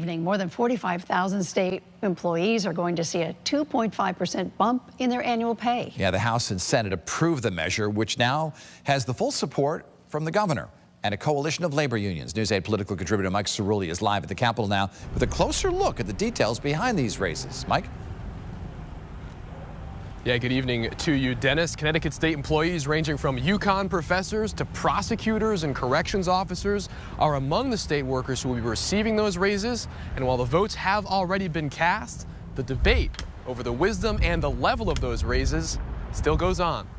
evening, more than 45,000 state employees are going to see a 2.5% bump in their annual pay. Yeah, the House and Senate approved the measure, which now has the full support from the governor and a coalition of labor unions. News 8 political contributor Mike Cerulli is live at the Capitol now with a closer look at the details behind these raises. Mike? Yeah, good evening to you, Dennis. Connecticut state employees ranging from UConn professors to prosecutors and corrections officers are among the state workers who will be receiving those raises. And while the votes have already been cast, the debate over the wisdom and the level of those raises still goes on.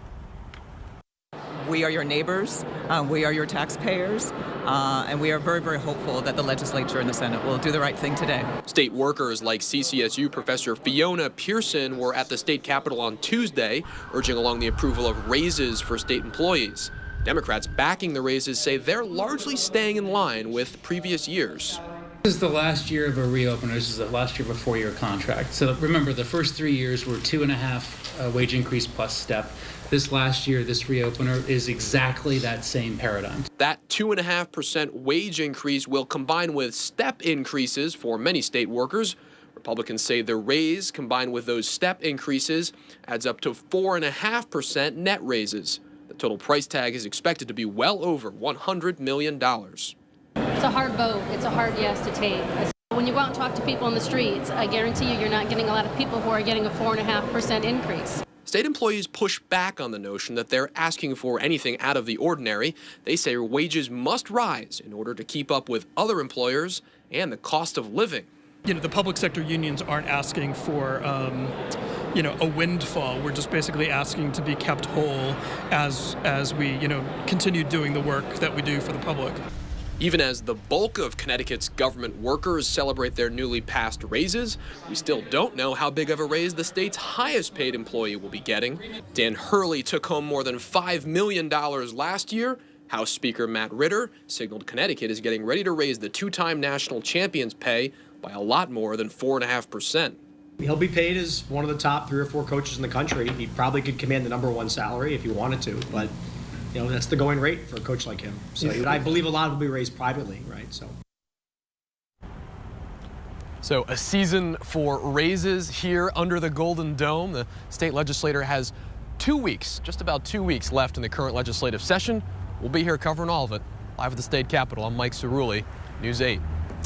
We are your neighbors, we are your taxpayers, and we are very, very hopeful that the legislature and the Senate will do the right thing today. State workers like CCSU professor Fiona Pearson were at the state capitol on Tuesday, urging along the approval of raises for state employees. Democrats backing the raises say they're largely staying in line with previous years. This is the last year of a reopener. This is the last year of a 4-year contract. So remember, the first 3 years were 2.5 wage increase plus step. This last year, this reopener is exactly that same paradigm. That 2.5% wage increase will combine with step increases for many state workers. Republicans say the raise, combined with those step increases, adds up to 4.5% net raises. The total price tag is expected to be well over $100 million. It's a hard vote. It's a hard yes to take. When you go out and talk to people in the streets, I guarantee you're not getting a lot of people who are getting a 4.5% increase. State employees push back on the notion that they're asking for anything out of the ordinary. They say wages must rise in order to keep up with other employers and the cost of living. You know, the public sector unions aren't asking for, a windfall. We're just basically asking to be kept whole as we, continue doing the work that we do for the public. Even as the bulk of Connecticut's government workers celebrate their newly passed raises, we still don't know how big of a raise the state's highest paid employee will be getting. Dan Hurley took home more than $5 million last year. House Speaker Matt Ritter signaled Connecticut is getting ready to raise the two-time national champion's pay by a lot more than 4.5%. He'll be paid as one of the top 3 or 4 coaches in the country. He probably could command the #1 salary if he wanted to, but that's the going rate for a coach like him. So I believe a lot will be raised privately, right? So a season for raises here under the Golden Dome. The state legislature has 2 weeks, just about 2 weeks left in the current legislative session. We'll be here covering all of it. Live at the state capitol, I'm Mike Cerulli, News 8.